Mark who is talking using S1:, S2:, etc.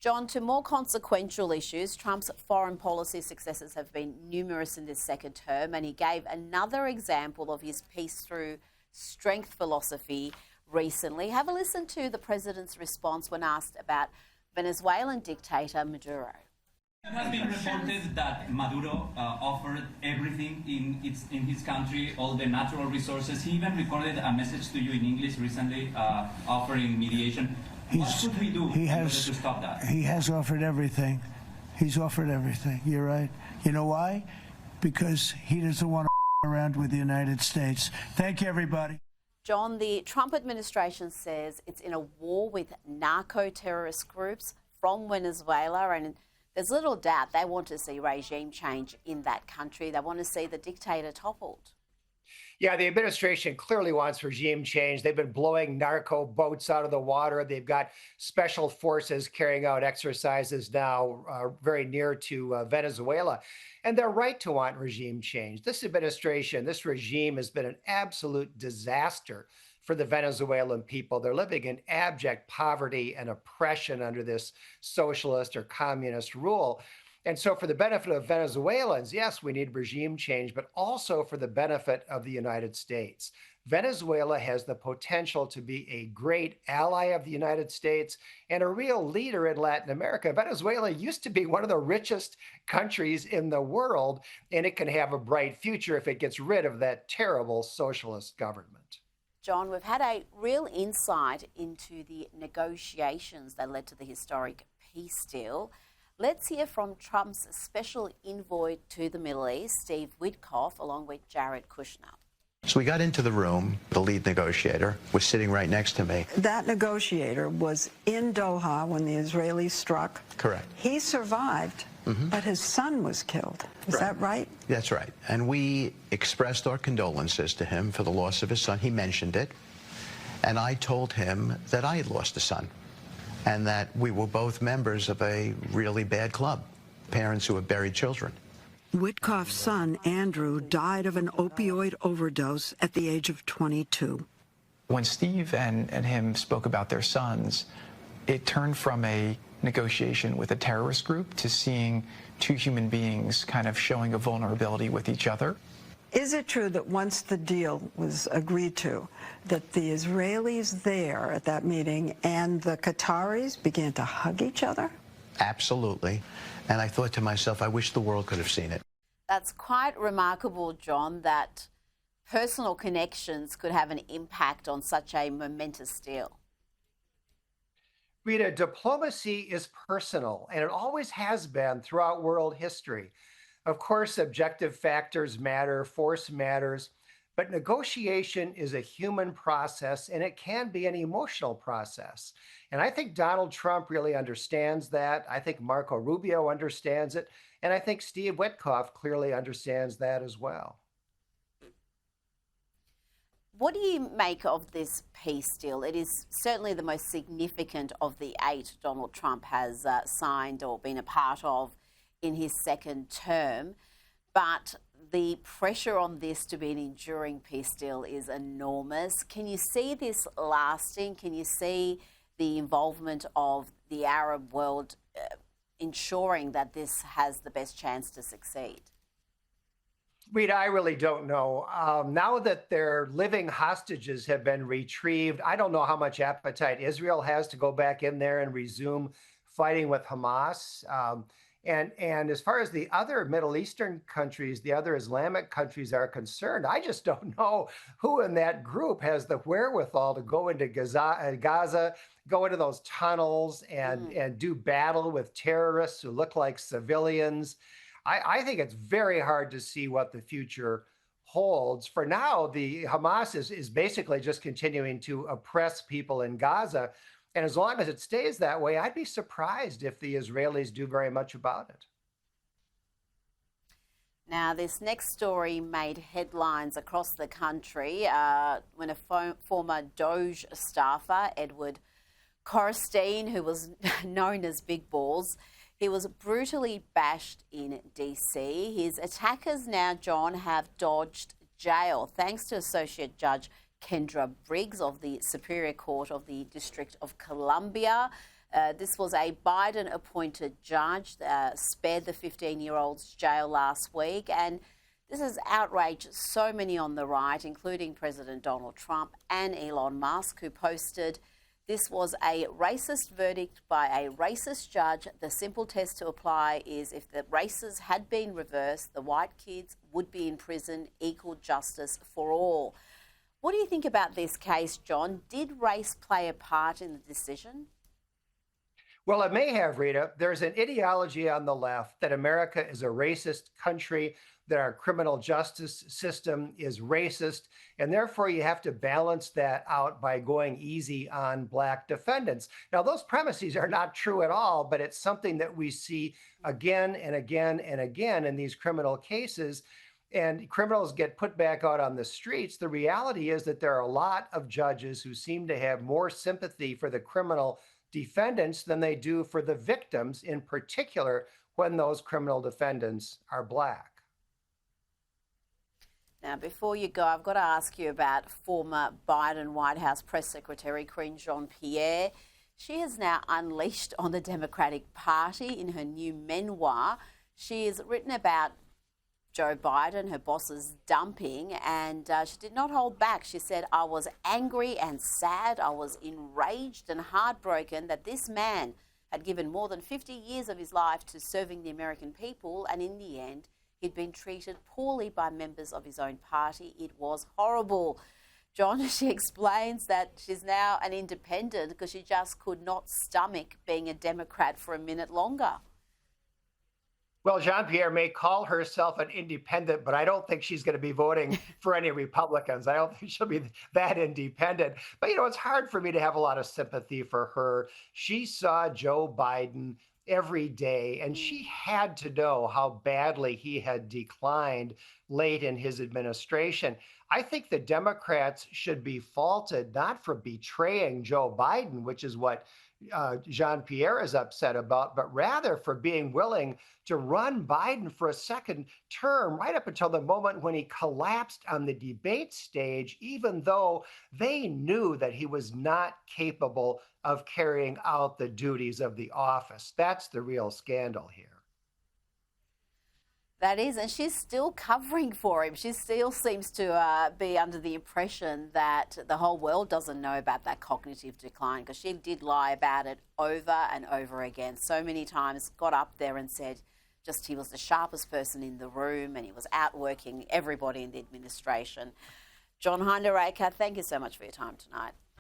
S1: John, to more consequential issues, Trump's foreign policy successes have been numerous in this second term, and he gave another example of his peace through strength philosophy recently. Have a listen to the president's response when asked about Venezuelan dictator Maduro.
S2: It has been reported that Maduro offered everything in his country, all the natural resources. He even recorded a message to you in English recently offering mediation. What should we do in order to stop that?
S3: He has offered everything. He's offered everything. You're right. You know why? Because he doesn't want to around with the United States. Thank you, everybody.
S1: John, the Trump administration says it's in a war with narco-terrorist groups from Venezuela, and there's little doubt they want to see regime change in that country. They want to see the dictator toppled.
S4: Yeah, the administration clearly wants regime change. They've been blowing narco boats out of the water. They've got special forces carrying out exercises now very near to Venezuela. And they're right to want regime change. This administration, this regime has been an absolute disaster for the Venezuelan people. They're living in abject poverty and oppression under this socialist or communist rule. And so for the benefit of Venezuelans, yes, we need regime change, but also for the benefit of the United States. Venezuela has the potential to be a great ally of the United States and a real leader in Latin America. Venezuela used to be one of the richest countries in the world, and it can have a bright future if it gets rid of that terrible socialist government.
S1: John, we've had a real insight into the negotiations that led to the historic peace deal. Let's hear from Trump's special envoy to the Middle East, Steve Witkoff, along with Jared Kushner.
S5: So we got into the room. The lead negotiator was sitting right next to me.
S6: That negotiator was in Doha when the Israelis struck.
S5: Correct.
S6: He survived, but his son was killed. Is that right?
S5: That's right. And we expressed our condolences to him for the loss of his son. He mentioned it. And I told him that I had lost a son, and that we were both members of a really bad club, parents who have buried children.
S6: Witkoff's son, Andrew, died of an opioid overdose at the age of 22.
S7: When Steve and him spoke about their sons, it turned from a negotiation with a terrorist group to seeing two human beings kind of showing a vulnerability with each other.
S6: Is it true that once the deal was agreed to, that the Israelis there at that meeting and the Qataris began to hug each other?
S5: Absolutely. And I thought to myself, I wish the world could have seen it.
S1: That's quite remarkable, John, that personal connections could have an impact on such a momentous deal.
S4: Rita, diplomacy is personal, and it always has been throughout world history. Of course, objective factors matter, force matters, but negotiation is a human process, and it can be an emotional process. And I think Donald Trump really understands that. I think Marco Rubio understands it. And I think Steve Witkoff clearly understands that as well.
S1: What do you make of this peace deal? It is certainly the most significant of the 8 Donald Trump has signed or been a part of in his second term, but the pressure on this to be an enduring peace deal is enormous. Can you see this lasting? Can you see the involvement of the Arab world ensuring that this has the best chance to succeed?
S4: Rita, I really don't know. Now that their living hostages have been retrieved, I don't know how much appetite Israel has to go back in there and resume fighting with Hamas. And as far as the other Middle Eastern countries, the other Islamic countries are concerned, I just don't know who in that group has the wherewithal to go into Gaza, go into those tunnels and do battle with terrorists who look like civilians. I think it's very hard to see what the future holds. For now, the Hamas is basically just continuing to oppress people in Gaza. And as long as it stays that way, I'd be surprised if the Israelis do very much about it.
S1: Now, this next story made headlines across the country when a former Doge staffer, Edward Corstein, who was known as Big Balls, he was brutally bashed in DC. His attackers now, John, have dodged jail thanks to Associate Judge Kendra Briggs of the Superior Court of the District of Columbia. This was a Biden-appointed judge, spared the 15-year-old's jail last week, and this has outraged so many on the right, including President Donald Trump and Elon Musk, who posted, "This was a racist verdict by a racist judge. The simple test to apply is if the races had been reversed, the white kids would be in prison, equal justice for all." What do you think about this case, John? Did race play a part in the decision?
S4: Well, it may have, Rita. There's an ideology on the left that America is a racist country, that our criminal justice system is racist, and therefore you have to balance that out by going easy on Black defendants. Now, those premises are not true at all, but it's something that we see again and again and again in these criminal cases. And criminals get put back out on the streets. The reality is that there are a lot of judges who seem to have more sympathy for the criminal defendants than they do for the victims, in particular when those criminal defendants are Black.
S1: Now, before you go, I've got to ask you about former Biden White House Press Secretary Queen Jean-Pierre. She has now unleashed on the Democratic Party in her new memoir. She has written about Joe Biden, her boss's dumping, and she did not hold back. She said, "I was angry and sad. I was enraged and heartbroken that this man had given more than 50 years of his life to serving the American people, and in the end, he'd been treated poorly by members of his own party. It was horrible." John, she explains that she's now an independent because she just could not stomach being a Democrat for a minute longer.
S4: Well, Jean-Pierre may call herself an independent, but I don't think she's going to be voting for any Republicans. I don't think she'll be that independent. But, it's hard for me to have a lot of sympathy for her. She saw Joe Biden every day, and she had to know how badly he had declined late in his administration. I think the Democrats should be faulted not for betraying Joe Biden, which is what Jean-Pierre is upset about, but rather for being willing to run Biden for a second term right up until the moment when he collapsed on the debate stage, even though they knew that he was not capable of carrying out the duties of the office. That's the real scandal here.
S1: That is, and she's still covering for him. She still seems to be under the impression that the whole world doesn't know about that cognitive decline, because she did lie about it over and over again. So many times got up there and said just he was the sharpest person in the room and he was outworking everybody in the administration. John Hinderaker, thank you so much for your time tonight.